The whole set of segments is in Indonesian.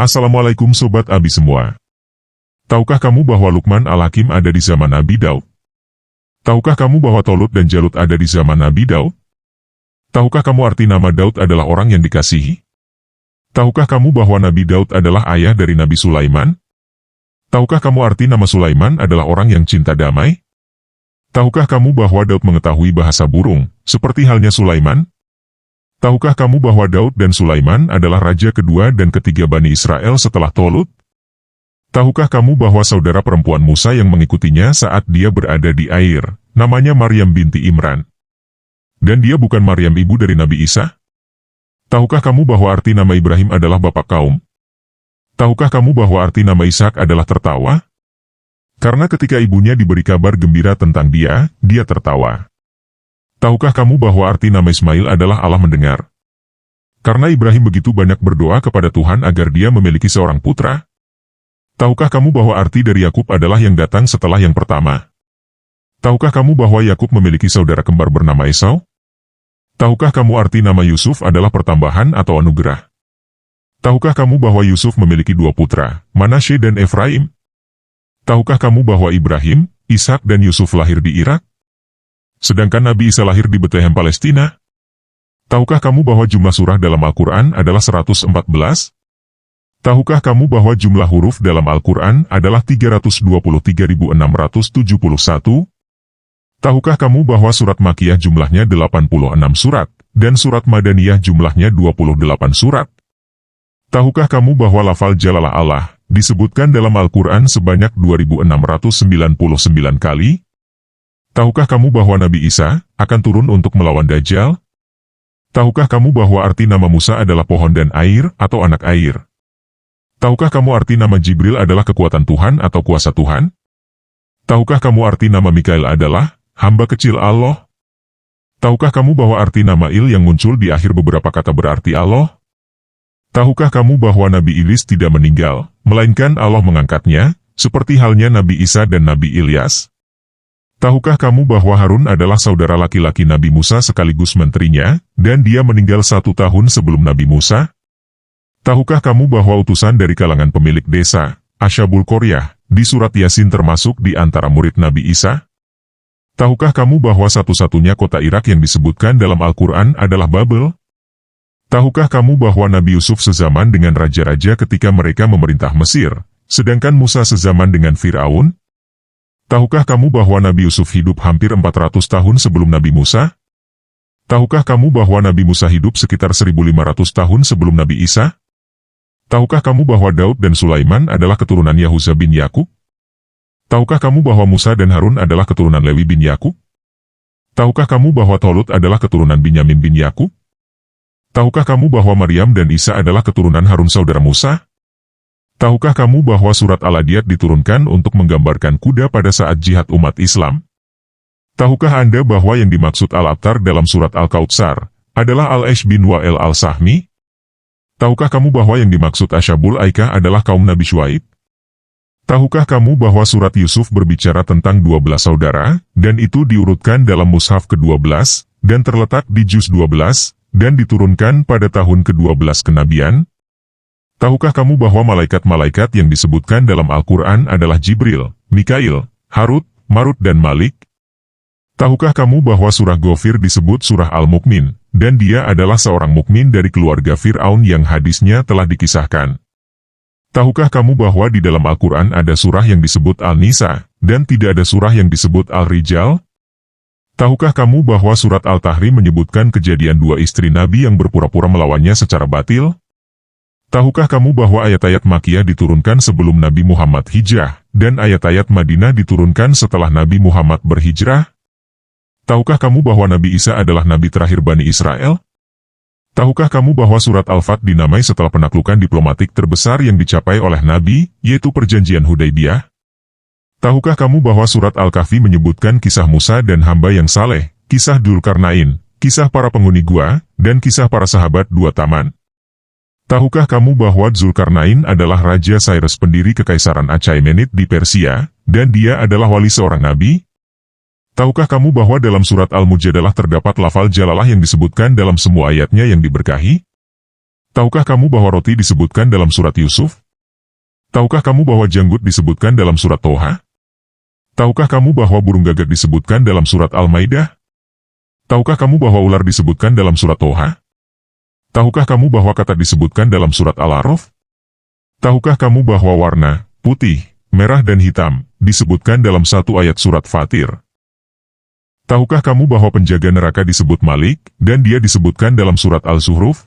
Assalamualaikum Sobat Abi semua. Tahukah kamu bahwa Luqman Al-Hakim ada di zaman Nabi Daud? Tahukah kamu bahwa Tolut dan Jalut ada di zaman Nabi Daud? Tahukah kamu arti nama Daud adalah orang yang dikasihi? Tahukah kamu bahwa Nabi Daud adalah ayah dari Nabi Sulaiman? Tahukah kamu arti nama Sulaiman adalah orang yang cinta damai? Tahukah kamu bahwa Daud mengetahui bahasa burung, seperti halnya Sulaiman? Tahukah kamu bahwa Daud dan Sulaiman adalah raja kedua dan ketiga Bani Israel setelah Tolut? Tahukah kamu bahwa saudara perempuan Musa yang mengikutinya saat dia berada di air, namanya Maryam binti Imran? Dan dia bukan Maryam ibu dari Nabi Isa? Tahukah kamu bahwa arti nama Ibrahim adalah bapak kaum? Tahukah kamu bahwa arti nama Ishak adalah tertawa? Karena ketika ibunya diberi kabar gembira tentang dia tertawa. Tahukah kamu bahwa arti nama Ismail adalah Allah mendengar? Karena Ibrahim begitu banyak berdoa kepada Tuhan agar dia memiliki seorang putra. Tahukah kamu bahwa arti dari Yakub adalah yang datang setelah yang pertama? Tahukah kamu bahwa Yakub memiliki saudara kembar bernama Esau? Tahukah kamu arti nama Yusuf adalah pertambahan atau anugerah? Tahukah kamu bahwa Yusuf memiliki dua putra, Manasye dan Efraim? Tahukah kamu bahwa Ibrahim, Ishak dan Yusuf lahir di Irak? Sedangkan Nabi Isa lahir di Bethlehem, Palestina? Tahukah kamu bahwa jumlah surah dalam Al-Quran adalah 114? Tahukah kamu bahwa jumlah huruf dalam Al-Quran adalah 323.671? Tahukah kamu bahwa surat Makkiyah jumlahnya 86 surat, dan surat Madaniyah jumlahnya 28 surat? Tahukah kamu bahwa lafal Jalalah Allah disebutkan dalam Al-Quran sebanyak 2.699 kali? Tahukah kamu bahwa Nabi Isa akan turun untuk melawan Dajjal? Tahukah kamu bahwa arti nama Musa adalah pohon dan air atau anak air? Tahukah kamu arti nama Jibril adalah kekuatan Tuhan atau kuasa Tuhan? Tahukah kamu arti nama Mikail adalah hamba kecil Allah? Tahukah kamu bahwa arti nama Il yang muncul di akhir beberapa kata berarti Allah? Tahukah kamu bahwa Nabi Idris tidak meninggal, melainkan Allah mengangkatnya, seperti halnya Nabi Isa dan Nabi Ilyas? Tahukah kamu bahwa Harun adalah saudara laki-laki Nabi Musa sekaligus menterinya, dan dia meninggal 1 tahun sebelum Nabi Musa? Tahukah kamu bahwa utusan dari kalangan pemilik desa, Asyabul Qoryah, di surat Yasin termasuk di antara murid Nabi Isa? Tahukah kamu bahwa satu-satunya kota Irak yang disebutkan dalam Al-Quran adalah Babel? Tahukah kamu bahwa Nabi Yusuf sezaman dengan raja-raja ketika mereka memerintah Mesir, sedangkan Musa sezaman dengan Fir'aun? Tahukah kamu bahwa Nabi Yusuf hidup hampir 400 tahun sebelum Nabi Musa? Tahukah kamu bahwa Nabi Musa hidup sekitar 1.500 tahun sebelum Nabi Isa? Tahukah kamu bahwa Daud dan Sulaiman adalah keturunan Yahuza bin Yakub? Tahukah kamu bahwa Musa dan Harun adalah keturunan Lewi bin Yakub? Tahukah kamu bahwa Tolut adalah keturunan Binyamin bin Yakub? Tahukah kamu bahwa Maryam dan Isa adalah keturunan Harun saudara Musa? Tahukah kamu bahwa surat Al-Adiyat diturunkan untuk menggambarkan kuda pada saat jihad umat Islam? Tahukah Anda bahwa yang dimaksud Al-Abtar dalam surat Al-Kautsar adalah Al-Esh bin Wa'el Al-Sahmi? Tahukah kamu bahwa yang dimaksud Asyabul Aikah adalah kaum Nabi Syuaib? Tahukah kamu bahwa surat Yusuf berbicara tentang 12 saudara, dan itu diurutkan dalam mushaf ke-12, dan terletak di juz 12, dan diturunkan pada tahun ke-12 kenabian? Tahukah kamu bahwa malaikat-malaikat yang disebutkan dalam Al-Quran adalah Jibril, Mikail, Harut, Marut dan Malik? Tahukah kamu bahwa surah Ghafir disebut surah Al-Mukmin, dan dia adalah seorang mukmin dari keluarga Fir'aun yang hadisnya telah dikisahkan? Tahukah kamu bahwa di dalam Al-Quran ada surah yang disebut Al-Nisa, dan tidak ada surah yang disebut Al-Rijal? Tahukah kamu bahwa surat Al-Tahrim menyebutkan kejadian 2 istri Nabi yang berpura-pura melawannya secara batil? Tahukah kamu bahwa ayat-ayat Makkiyah diturunkan sebelum Nabi Muhammad hijrah, dan ayat-ayat Madinah diturunkan setelah Nabi Muhammad berhijrah? Tahukah kamu bahwa Nabi Isa adalah Nabi terakhir Bani Israel? Tahukah kamu bahwa surat Al-Fat dinamai setelah penaklukan diplomatik terbesar yang dicapai oleh Nabi, yaitu Perjanjian Hudaibiyah? Tahukah kamu bahwa surat Al-Kahfi menyebutkan kisah Musa dan hamba yang saleh, kisah Dzulkarnain, kisah para penghuni gua, dan kisah para sahabat 2 taman? Tahukah kamu bahwa Dzulkarnain adalah Raja Cyrus pendiri Kekaisaran Achaemenid di Persia, dan dia adalah wali seorang nabi? Tahukah kamu bahwa dalam surat Al-Mujadalah terdapat lafal Jalalah yang disebutkan dalam semua ayatnya yang diberkahi? Tahukah kamu bahwa roti disebutkan dalam surat Yusuf? Tahukah kamu bahwa janggut disebutkan dalam surat Toha? Tahukah kamu bahwa burung gagak disebutkan dalam surat Al-Maidah? Tahukah kamu bahwa ular disebutkan dalam surat Toha? Tahukah kamu bahwa kata disebutkan dalam surat Al-A'raf? Tahukah kamu bahwa warna, putih, merah dan hitam, disebutkan dalam satu ayat surat Fatir? Tahukah kamu bahwa penjaga neraka disebut Malik, dan dia disebutkan dalam surat Al-Zuhruf?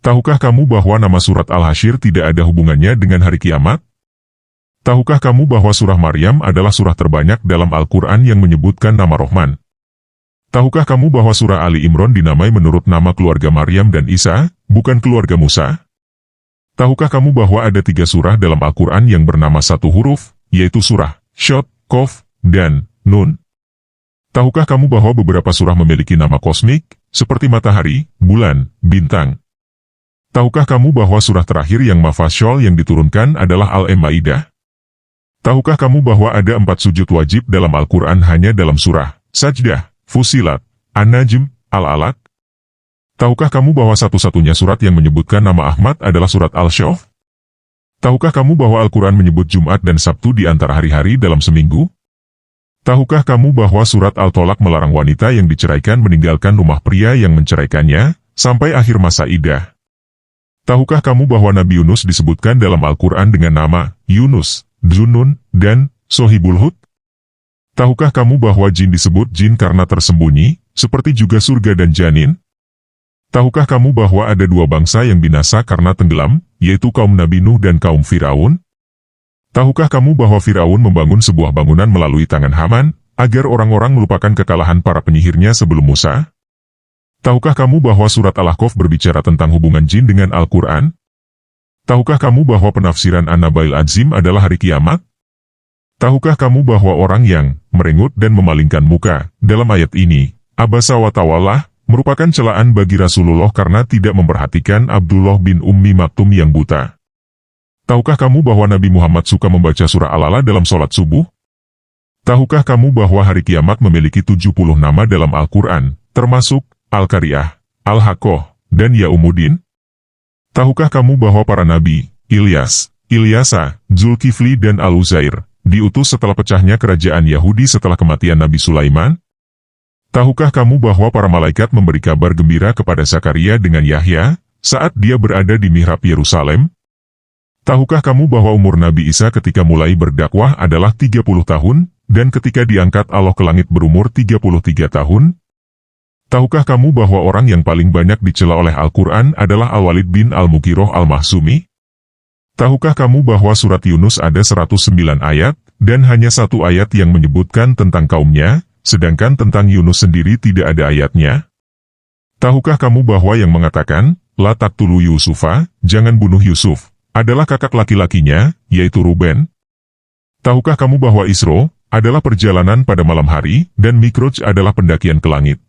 Tahukah kamu bahwa nama surat Al-Hasyr tidak ada hubungannya dengan hari kiamat? Tahukah kamu bahwa surah Maryam adalah surah terbanyak dalam Al-Quran yang menyebutkan nama Rahman? Tahukah kamu bahwa surah Ali Imran dinamai menurut nama keluarga Maryam dan Isa, bukan keluarga Musa? Tahukah kamu bahwa ada 3 surah dalam Al-Quran yang bernama satu huruf, yaitu surah Shad, Qaf, dan Nun? Tahukah kamu bahwa beberapa surah memiliki nama kosmik, seperti matahari, bulan, bintang? Tahukah kamu bahwa surah terakhir yang mafasyol yang diturunkan adalah Al-Maidah? Tahukah kamu bahwa ada 4 sujud wajib dalam Al-Quran hanya dalam surah Sajdah, Fusilat, An-Najm, Al-Alaq? Tahukah kamu bahwa satu-satunya surat yang menyebutkan nama Ahmad adalah surat Al-Syof? Tahukah kamu bahwa Al-Quran menyebut Jumat dan Sabtu di antara hari-hari dalam seminggu? Tahukah kamu bahwa surat Al-Tolak melarang wanita yang diceraikan meninggalkan rumah pria yang menceraikannya, sampai akhir masa iddah? Tahukah kamu bahwa Nabi Yunus disebutkan dalam Al-Quran dengan nama Yunus, Dzunun, dan Sohibul Hud? Tahukah kamu bahwa jin disebut jin karena tersembunyi, seperti juga surga dan janin? Tahukah kamu bahwa ada 2 bangsa yang binasa karena tenggelam, yaitu kaum Nabi Nuh dan kaum Firaun? Tahukah kamu bahwa Firaun membangun sebuah bangunan melalui tangan Haman, agar orang-orang melupakan kekalahan para penyihirnya sebelum Musa? Tahukah kamu bahwa surat Al-Ahqaf berbicara tentang hubungan jin dengan Al-Quran? Tahukah kamu bahwa penafsiran An-Nabail Azim adalah hari kiamat? Tahukah kamu bahwa orang yang merengut dan memalingkan muka dalam ayat ini, abasa wa tawallah, merupakan celaan bagi Rasulullah karena tidak memperhatikan Abdullah bin Ummi Maktum yang buta? Tahukah kamu bahwa Nabi Muhammad suka membaca surah Al-Alaq dalam sholat subuh? Tahukah kamu bahwa hari kiamat memiliki 70 nama dalam Al-Quran, termasuk Al-Qariyah, Al-Haqqah, dan Yaumuddin? Tahukah kamu bahwa para nabi, Ilyas, Ilyasa, Zulkifli dan Al-Uzair, diutus setelah pecahnya kerajaan Yahudi setelah kematian Nabi Sulaiman? Tahukah kamu bahwa para malaikat memberi kabar gembira kepada Zakaria dengan Yahya, saat dia berada di mihrab Yerusalem? Tahukah kamu bahwa umur Nabi Isa ketika mulai berdakwah adalah 30 tahun, dan ketika diangkat Allah ke langit berumur 33 tahun? Tahukah kamu bahwa orang yang paling banyak dicela oleh Al-Quran adalah Al-Walid bin Al-Mughirah Al-Mahsumi? Tahukah kamu bahwa surat Yunus ada 109 ayat, dan hanya 1 ayat yang menyebutkan tentang kaumnya, sedangkan tentang Yunus sendiri tidak ada ayatnya? Tahukah kamu bahwa yang mengatakan, La taqtulu Yusufa, jangan bunuh Yusuf, adalah kakak laki-lakinya, yaitu Ruben? Tahukah kamu bahwa Isra adalah perjalanan pada malam hari, dan Mikraj adalah pendakian ke langit?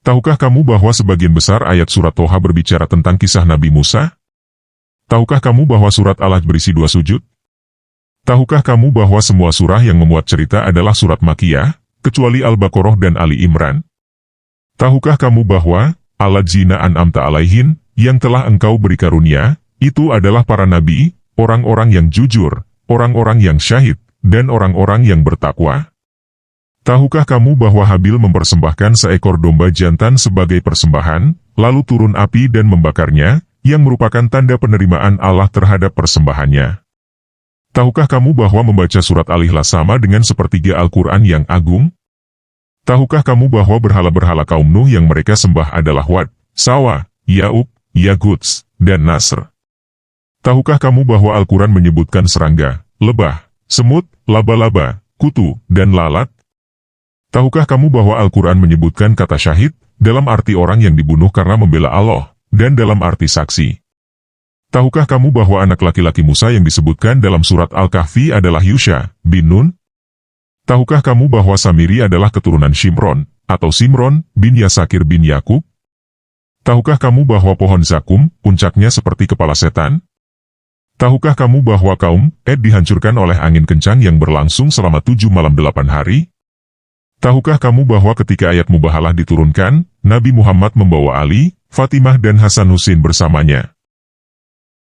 Tahukah kamu bahwa sebagian besar ayat surat Toha berbicara tentang kisah Nabi Musa? Tahukah kamu bahwa surat Al-Hajj berisi 2 sujud? Tahukah kamu bahwa semua surah yang memuat cerita adalah surat Makkiyah, kecuali Al-Baqarah dan Ali Imran? Tahukah kamu bahwa Alladzina an'amta alaihin, yang telah engkau beri karunia, itu adalah para nabi, orang-orang yang jujur, orang-orang yang syahid, dan orang-orang yang bertakwa? Tahukah kamu bahwa Habil mempersembahkan seekor domba jantan sebagai persembahan, lalu turun api dan membakarnya, yang merupakan tanda penerimaan Allah terhadap persembahannya? Tahukah kamu bahwa membaca surat Al-Ikhlas sama dengan sepertiga Al-Quran yang agung? Tahukah kamu bahwa berhala-berhala kaum Nuh yang mereka sembah adalah Wad, Sawa, Ya'ub, Yaguts, dan Nasr? Tahukah kamu bahwa Al-Quran menyebutkan serangga, lebah, semut, laba-laba, kutu, dan lalat? Tahukah kamu bahwa Al-Quran menyebutkan kata syahid, dalam arti orang yang dibunuh karena membela Allah, dan dalam arti saksi? Tahukah kamu bahwa anak laki-laki Musa yang disebutkan dalam surat Al-Kahfi adalah Yusha bin Nun? Tahukah kamu bahwa Samiri adalah keturunan Shimron, atau Simron, bin Yasakir bin Yakub? Tahukah kamu bahwa pohon zakum, puncaknya seperti kepala setan? Tahukah kamu bahwa kaum Ed dihancurkan oleh angin kencang yang berlangsung selama 7 malam 8 hari? Tahukah kamu bahwa ketika ayat Mubahalah diturunkan, Nabi Muhammad membawa Ali, Fatimah dan Hasan Husin bersamanya.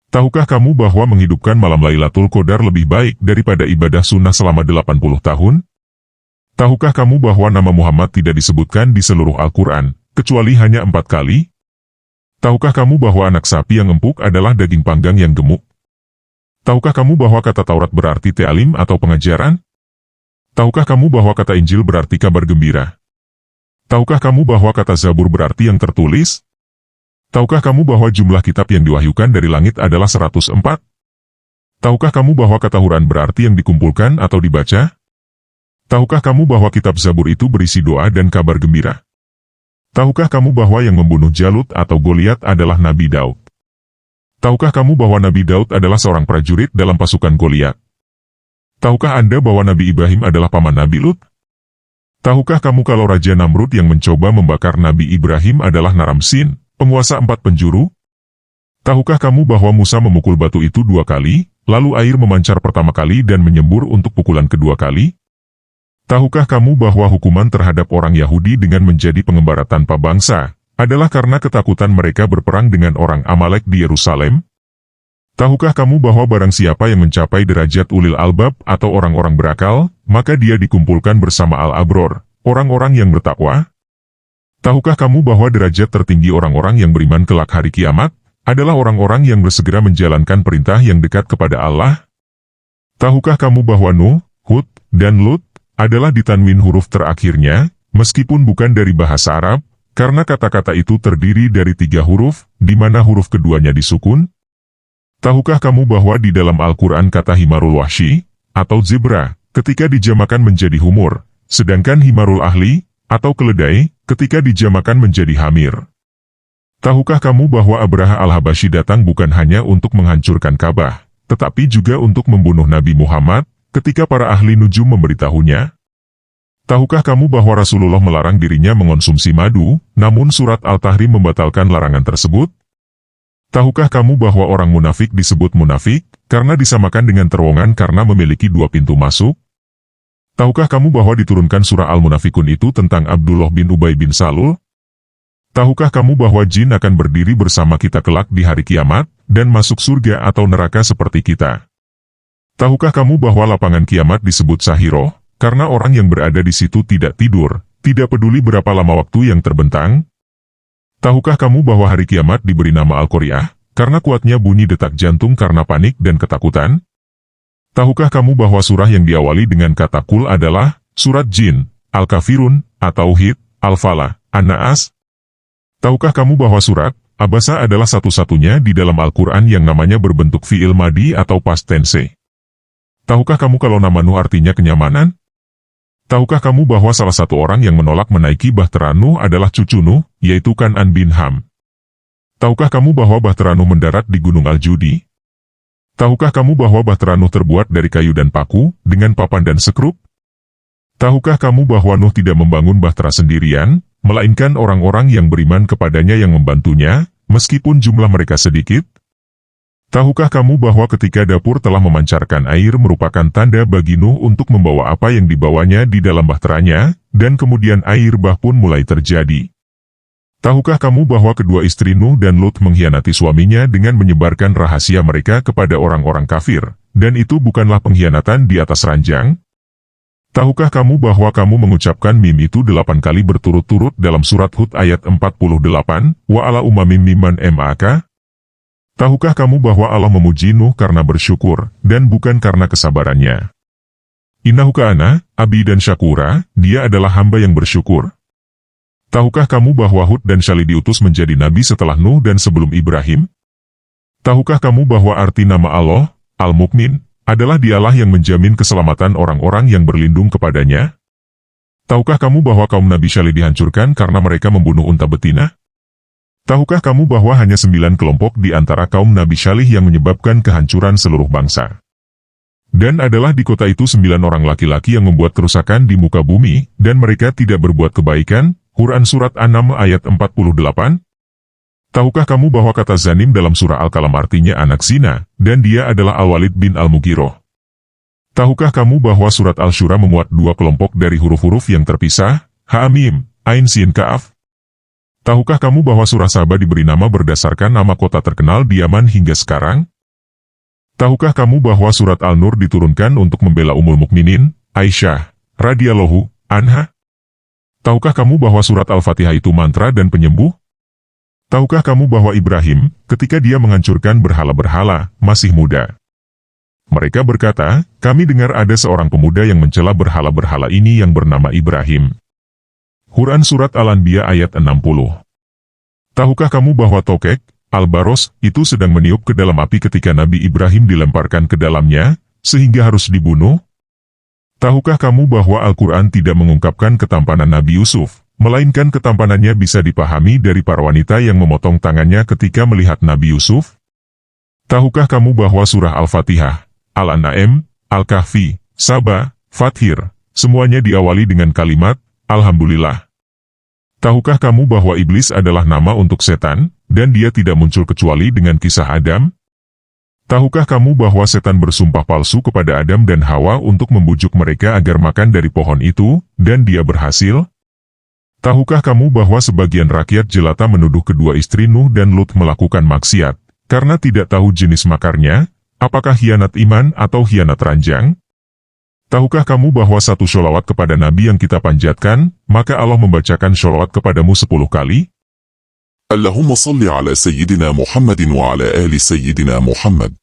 Tahukah kamu bahwa menghidupkan malam Lailatul Qadar lebih baik daripada ibadah sunnah selama 80 tahun? Tahukah kamu bahwa nama Muhammad tidak disebutkan di seluruh Al-Quran, kecuali hanya 4 kali? Tahukah kamu bahwa anak sapi yang empuk adalah daging panggang yang gemuk? Tahukah kamu bahwa kata Taurat berarti ta'lim atau pengajaran? Tahukah kamu bahwa kata Injil berarti kabar gembira? Tahukah kamu bahwa kata Zabur berarti yang tertulis? Tahukah kamu bahwa jumlah kitab yang diwahyukan dari langit adalah 104? Tahukah kamu bahwa kata Quran berarti yang dikumpulkan atau dibaca? Tahukah kamu bahwa kitab Zabur itu berisi doa dan kabar gembira? Tahukah kamu bahwa yang membunuh Jalut atau Goliat adalah Nabi Daud? Tahukah kamu bahwa Nabi Daud adalah seorang prajurit dalam pasukan Goliat? Tahukah Anda bahwa Nabi Ibrahim adalah paman Nabi Lut? Tahukah kamu kalau Raja Namrud yang mencoba membakar Nabi Ibrahim adalah Naramsin, penguasa 4 penjuru? Tahukah kamu bahwa Musa memukul batu itu 2 kali, lalu air memancar pertama kali dan menyembur untuk pukulan kedua kali? Tahukah kamu bahwa hukuman terhadap orang Yahudi dengan menjadi pengembara tanpa bangsa, adalah karena ketakutan mereka berperang dengan orang Amalek di Yerusalem? Tahukah kamu bahwa barang siapa yang mencapai derajat ulil albab atau orang-orang berakal, maka dia dikumpulkan bersama al-abror, orang-orang yang bertakwa? Tahukah kamu bahwa derajat tertinggi orang-orang yang beriman kelak hari kiamat, adalah orang-orang yang bersegera menjalankan perintah yang dekat kepada Allah? Tahukah kamu bahwa Nuh, Hud, dan Lut, adalah ditanwin huruf terakhirnya, meskipun bukan dari bahasa Arab, karena kata-kata itu terdiri dari 3 huruf, di mana huruf keduanya disukun? Tahukah kamu bahwa di dalam Al-Quran kata himarul wahsy, atau zebra, ketika dijamakan menjadi humur, sedangkan himarul ahli, atau keledai, ketika dijamakan menjadi hamir. Tahukah kamu bahwa Abraha al-Habasyi datang bukan hanya untuk menghancurkan Ka'bah, tetapi juga untuk membunuh Nabi Muhammad, ketika para ahli nujum memberitahunya? Tahukah kamu bahwa Rasulullah melarang dirinya mengonsumsi madu, namun surat Al-Tahrim membatalkan larangan tersebut? Tahukah kamu bahwa orang munafik disebut munafik, karena disamakan dengan terowongan karena memiliki 2 pintu masuk? Tahukah kamu bahwa diturunkan surah Al-Munafikun itu tentang Abdullah bin Ubay bin Salul? Tahukah kamu bahwa jin akan berdiri bersama kita kelak di hari kiamat, dan masuk surga atau neraka seperti kita? Tahukah kamu bahwa lapangan kiamat disebut Sahiroh, karena orang yang berada di situ tidak tidur, tidak peduli berapa lama waktu yang terbentang? Tahukah kamu bahwa hari kiamat diberi nama Al-Qari'ah, karena kuatnya bunyi detak jantung karena panik dan ketakutan? Tahukah kamu bahwa surah yang diawali dengan kata Qul adalah surat Jin, Al-Kafirun, At-Tauhid, Al-Falah, An-Naas? Tahukah kamu bahwa surat Abasa adalah satu-satunya di dalam Al-Quran yang namanya berbentuk fi'il madi atau past tense? Tahukah kamu kalau nama Nuh artinya kenyamanan? Tahukah kamu bahwa salah satu orang yang menolak menaiki bahtera Nuh adalah cucu Nuh, yaitu Kan'an bin Ham? Tahukah kamu bahwa bahtera Nuh mendarat di Gunung Al-Judi? Tahukah kamu bahwa bahtera Nuh terbuat dari kayu dan paku, dengan papan dan sekrup? Tahukah kamu bahwa Nuh tidak membangun bahtera sendirian, melainkan orang-orang yang beriman kepadanya yang membantunya, meskipun jumlah mereka sedikit? Tahukah kamu bahwa ketika dapur telah memancarkan air merupakan tanda bagi Nuh untuk membawa apa yang dibawanya di dalam bahteranya, dan kemudian air bah pun mulai terjadi? Tahukah kamu bahwa kedua istri Nuh dan Lut mengkhianati suaminya dengan menyebarkan rahasia mereka kepada orang-orang kafir, dan itu bukanlah pengkhianatan di atas ranjang? Tahukah kamu bahwa kamu mengucapkan mim itu 8 kali berturut-turut dalam surat Hud ayat 48, wa ala umamim mimman ma'aka? Tahukah kamu bahwa Allah memuji Nuh karena bersyukur, dan bukan karena kesabarannya? Innahu kana, abdi dan syakura, dia adalah hamba yang bersyukur. Tahukah kamu bahwa Hud dan Syalih diutus menjadi nabi setelah Nuh dan sebelum Ibrahim? Tahukah kamu bahwa arti nama Allah, Al-Mukmin, adalah dialah yang menjamin keselamatan orang-orang yang berlindung kepadanya? Tahukah kamu bahwa kaum Nabi Syalih dihancurkan karena mereka membunuh unta betina? Tahukah kamu bahwa hanya 9 kelompok di antara kaum Nabi Syalih yang menyebabkan kehancuran seluruh bangsa? Dan adalah di kota itu 9 orang laki-laki yang membuat kerusakan di muka bumi, dan mereka tidak berbuat kebaikan? Quran Surat An-Naml ayat 48. Tahukah kamu bahwa kata Zanim dalam surah Al-Qalam artinya anak zina, dan dia adalah Al-Walid bin Al-Mughiroh? Tahukah kamu bahwa surat Al-Syura memuat 2 kelompok dari huruf-huruf yang terpisah, Ha-Mim, Ain Sin Ka'af? Tahukah kamu bahwa surah Saba diberi nama berdasarkan nama kota terkenal di Yaman hingga sekarang? Tahukah kamu bahwa surat Al-Nur diturunkan untuk membela Ummul Mukminin, Aisyah, radhiyallahu anha? Tahukah kamu bahwa surat Al-Fatihah itu mantra dan penyembuh? Tahukah kamu bahwa Ibrahim, ketika dia menghancurkan berhala-berhala, masih muda? Mereka berkata, kami dengar ada seorang pemuda yang mencela berhala-berhala ini yang bernama Ibrahim. Quran Surat Al-Anbiya ayat 60. Tahukah kamu bahwa tokek, Al-Baros, itu sedang meniup ke dalam api ketika Nabi Ibrahim dilemparkan ke dalamnya, sehingga harus dibunuh? Tahukah kamu bahwa Al-Quran tidak mengungkapkan ketampanan Nabi Yusuf, melainkan ketampanannya bisa dipahami dari para wanita yang memotong tangannya ketika melihat Nabi Yusuf? Tahukah kamu bahwa surah Al-Fatihah, Al-An'am, Al-Kahfi, Saba, Fathir, semuanya diawali dengan kalimat, Alhamdulillah. Tahukah kamu bahwa iblis adalah nama untuk setan, dan dia tidak muncul kecuali dengan kisah Adam? Tahukah kamu bahwa setan bersumpah palsu kepada Adam dan Hawa untuk membujuk mereka agar makan dari pohon itu, dan dia berhasil? Tahukah kamu bahwa sebagian rakyat jelata menuduh kedua istri Nuh dan Lut melakukan maksiat, karena tidak tahu jenis makarnya, apakah khianat iman atau khianat ranjang? Tahukah kamu bahwa satu sholawat kepada Nabi yang kita panjatkan, maka Allah membacakan sholawat kepadamu 10 kali? اللهم صل على سيدنا محمد وعلى آل سيدنا محمد